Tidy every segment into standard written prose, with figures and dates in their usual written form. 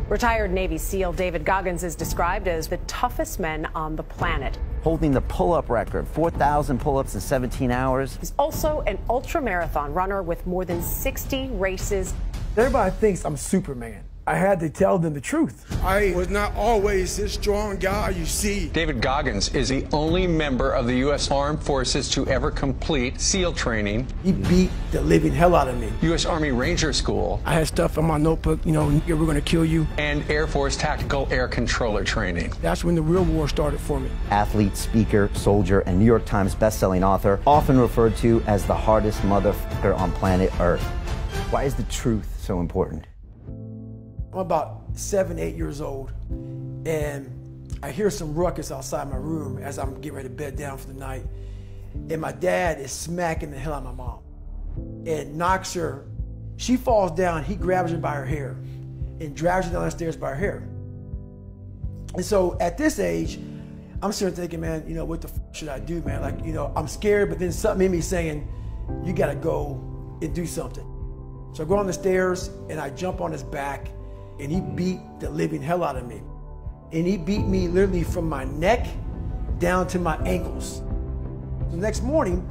Retired Navy SEAL David Goggins is described as the toughest man on the planet. Holding the pull-up record, 4,000 pull-ups in 17 hours. He's also an ultramarathon runner with more than 60 races. Everybody thinks I'm Superman. I had to tell them the truth. I was not always this strong guy you see. David Goggins is the only member of the U.S. Armed Forces to ever complete SEAL training. He beat the living hell out of me. U.S. Army Ranger School. I had stuff in my notebook, we're going to kill you. And Air Force Tactical Air Controller training. That's when the real war started for me. Athlete, speaker, soldier, and New York Times best-selling author, often referred to as the hardest motherfucker on planet Earth. Why is the truth so important? I'm about 7, 8 years old, and I hear some ruckus outside my room as I'm getting ready to bed down for the night. And my dad is smacking the hell out of my mom and knocks her. She falls down, he grabs her by her hair and drags her down the stairs by her hair. And so at this age, I'm sitting there thinking, man, what the f should I do, man? Like, I'm scared, but then something in me saying, you gotta go and do something. So I go on the stairs and I jump on his back, and he beat the living hell out of me. And he beat me literally from my neck down to my ankles. The next morning,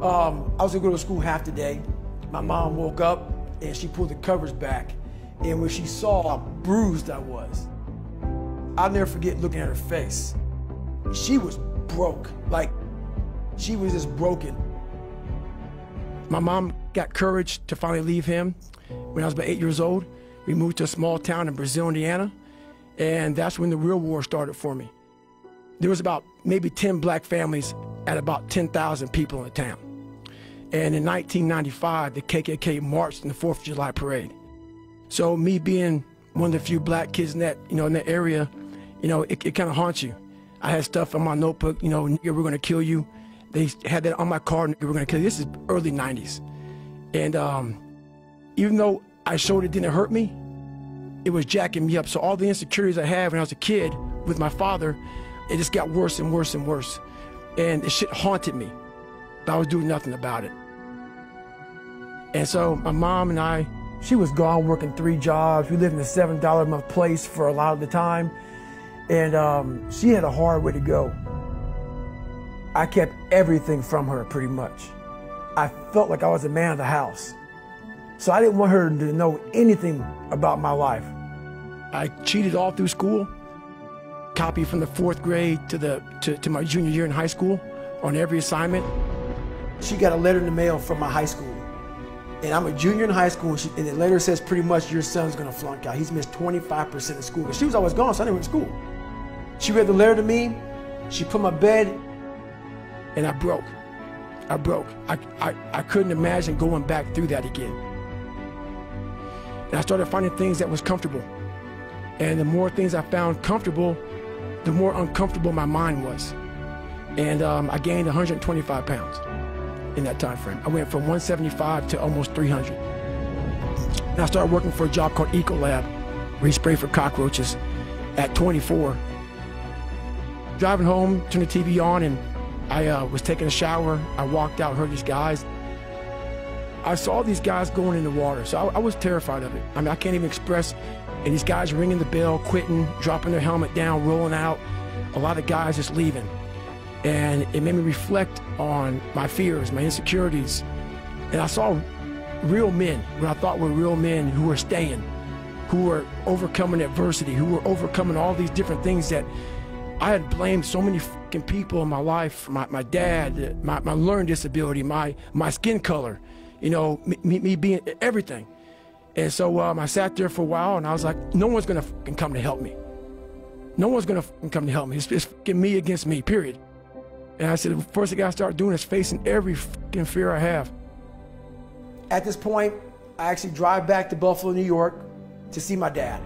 I was gonna go to school half the day. My mom woke up and she pulled the covers back. And when she saw how bruised I was, I'll never forget looking at her face. She was broke, like she was just broken. My mom got courage to finally leave him when I was about 8 years old. We moved to a small town in Brazil, Indiana, and that's when the real war started for me. There was about maybe 10 black families at about 10,000 people in the town. And in 1995, the KKK marched in the 4th of July parade. So me being one of the few black kids in that, in that area, it kind of haunts you. I had stuff in my notebook, we're gonna kill you. They had that on my card, we're gonna kill you. This is early 90s. And even though I showed it didn't hurt me, it was jacking me up. So all the insecurities I had when I was a kid with my father, it just got worse and worse and worse. And the shit haunted me, but I was doing nothing about it. And so my mom and I, she was gone working 3 jobs. We lived in a $7 a month place for a lot of the time. And she had a hard way to go. I kept everything from her pretty much. I felt like I was a man of the house. So I didn't want her to know anything about my life. I cheated all through school, copied from the 4th grade to my junior year in high school on every assignment. She got a letter in the mail from my high school. And I'm a junior in high school, and the letter says pretty much your son's gonna flunk out. He's missed 25% of school. But she was always gone, so I didn't went to school. She read the letter to me, she put my bed, and I broke. I broke. I couldn't imagine going back through that again. And I started finding things that was comfortable. And the more things I found comfortable, the more uncomfortable my mind was. And I gained 125 pounds in that time frame. I went from 175 to almost 300. And I started working for a job called Ecolab, where he sprayed for cockroaches at 24. Driving home, turned the TV on, and I was taking a shower. I walked out, heard these guys. I saw these guys going in the water, so I was terrified of it. I mean, I can't even express. And these guys ringing the bell, quitting, dropping their helmet down, rolling out. A lot of guys just leaving. And it made me reflect on my fears, my insecurities. And I saw real men, what I thought were real men who were staying, who were overcoming adversity, who were overcoming all these different things that I had blamed so many fucking people in my life, my dad, my learning disability, my skin color, me being everything. And so I sat there for a while and I was like, no one's gonna fucking come to help me. No one's gonna fucking come to help me. It's fucking me against me, period. And I said, the first thing I gotta start doing is facing every fucking fear I have. At this point, I actually drive back to Buffalo, New York to see my dad.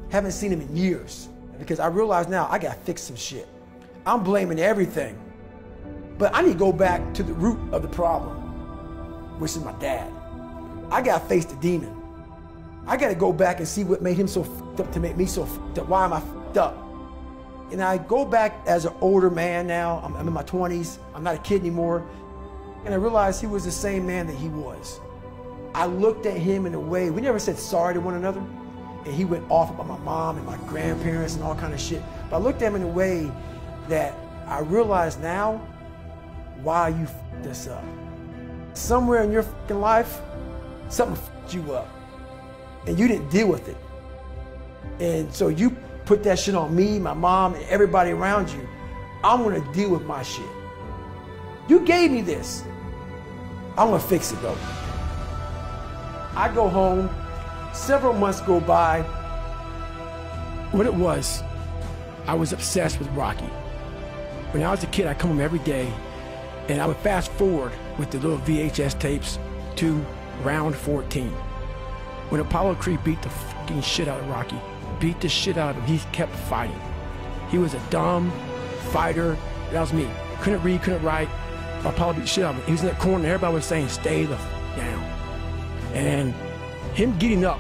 Haven't seen him in years because I realize now I gotta fix some shit. I'm blaming everything, but I need to go back to the root of the problem, which is my dad. I gotta face the demon. I gotta go back and see what made him so fucked up to make me so fucked up. Why am I fucked up? And I go back as an older man now. I'm in my 20s. I'm not a kid anymore. And I realized he was the same man that he was. I looked at him in a way, we never said sorry to one another. and he went off about my mom and my grandparents and all kind of shit. But I looked at him in a way that I realize now why you f***ed this up. Somewhere in your fucking life, something f***ed you up, and you didn't deal with it. And so you put that shit on me, my mom, and everybody around you. I'm gonna deal with my shit. You gave me this. I'm gonna fix it though. I go home, several months go by. What it was, I was obsessed with Rocky. When I was a kid, I'd come home every day and I would fast forward with the little VHS tapes to round 14. When Apollo Creed beat the fucking shit out of Rocky, beat the shit out of him, he kept fighting. He was a dumb fighter. That was me. Couldn't read, couldn't write. Apollo beat the shit out of him. He was in that corner and everybody was saying, stay the f down. And him getting up,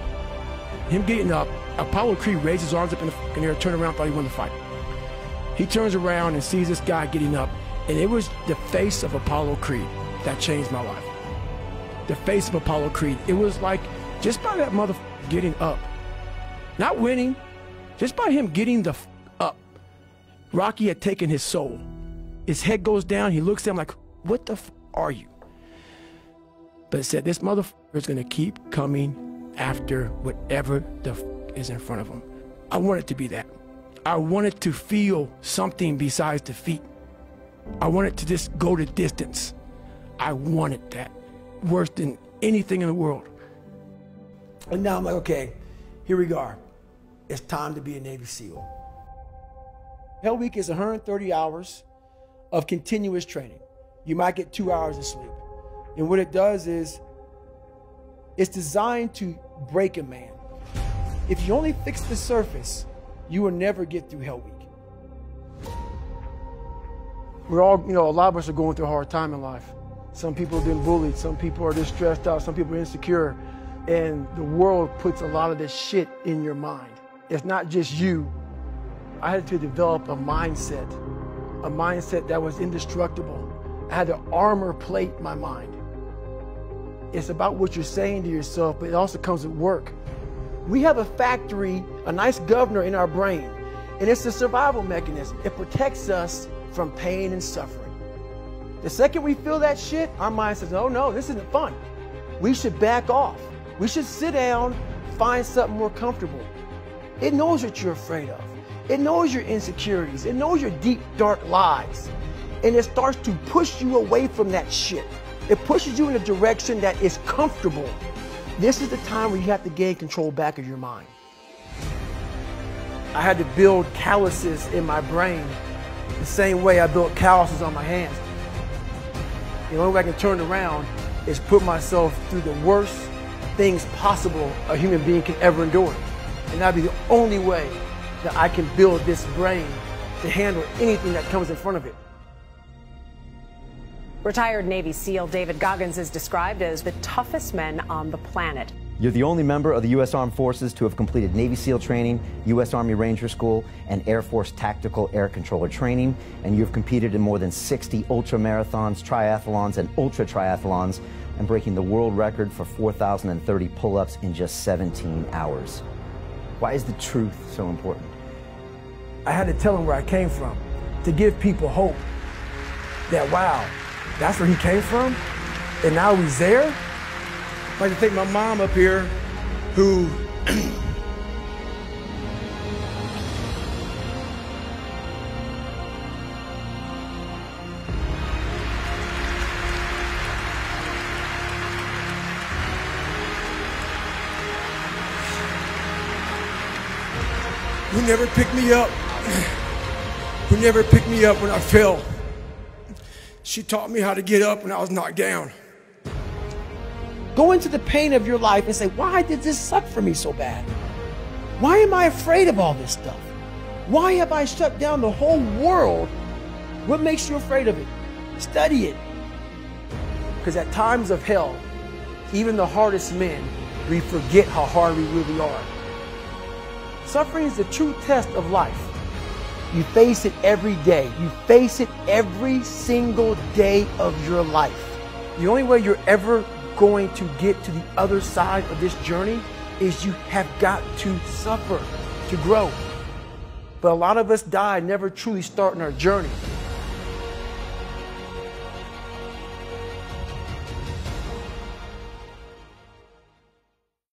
Apollo Creed raised his arms up in the fucking air, turned around, thought he won the fight. He turns around and sees this guy getting up, and it was the face of Apollo Creed that changed my life. The face of Apollo Creed. It was like, just by that motherfucker getting up, not winning, just by him getting the f up, Rocky had taken his soul. His head goes down, he looks at him like, what the f are you? But it said, this motherfucker is gonna keep coming after whatever the f is in front of him. I want it to be that. I wanted to feel something besides defeat. I wanted to just go the distance. I wanted that worse than anything in the world. And now I'm like, okay, here we go. It's time to be a Navy SEAL. Hell Week is 130 hours of continuous training. You might get 2 hours of sleep. And what it does is, it's designed to break a man. If you only fix the surface, you will never get through Hell Week. We're all, a lot of us are going through a hard time in life. Some people have been bullied, some people are just stressed out, some people are insecure. And the world puts a lot of this shit in your mind. It's not just you. I had to develop a mindset that was indestructible. I had to armor plate my mind. It's about what you're saying to yourself, but it also comes with work. We have a factory, a nice governor in our brain, and it's a survival mechanism. It protects us from pain and suffering. The second we feel that shit, our mind says, oh no, this isn't fun. We should back off. We should sit down, find something more comfortable. It knows what you're afraid of. It knows your insecurities. It knows your deep, dark lies. And it starts to push you away from that shit. It pushes you in a direction that is comfortable. This is the time where you have to gain control back of your mind. I had to build calluses in my brain the same way I built calluses on my hands. The only way I can turn around is put myself through the worst things possible a human being can ever endure. And that'd be the only way that I can build this brain to handle anything that comes in front of it. Retired Navy SEAL David Goggins is described as the toughest men on the planet. You're the only member of the U.S. Armed Forces to have completed Navy SEAL training, U.S. Army Ranger School, and Air Force Tactical Air Controller training, and you've competed in more than 60 ultramarathons, triathlons, and ultra triathlons, and breaking the world record for 4,030 pull-ups in just 17 hours. Why is the truth so important? I had to tell them where I came from, to give people hope that, wow, that's where he came from, and now he's there. I'd like to thank my mom up here, who who never picked me up, when I fell. She taught me how to get up when I was knocked down. Go into the pain of your life and say, why did this suck for me so bad? Why am I afraid of all this stuff? Why have I shut down the whole world? What makes you afraid of it? Study it. Because at times of hell, even the hardest men, we forget how hard we really are. Suffering is the true test of life. You face it every day. You face it every single day of your life. The only way you're ever going to get to the other side of this journey is you have got to suffer to grow. But a lot of us die never truly starting our journey.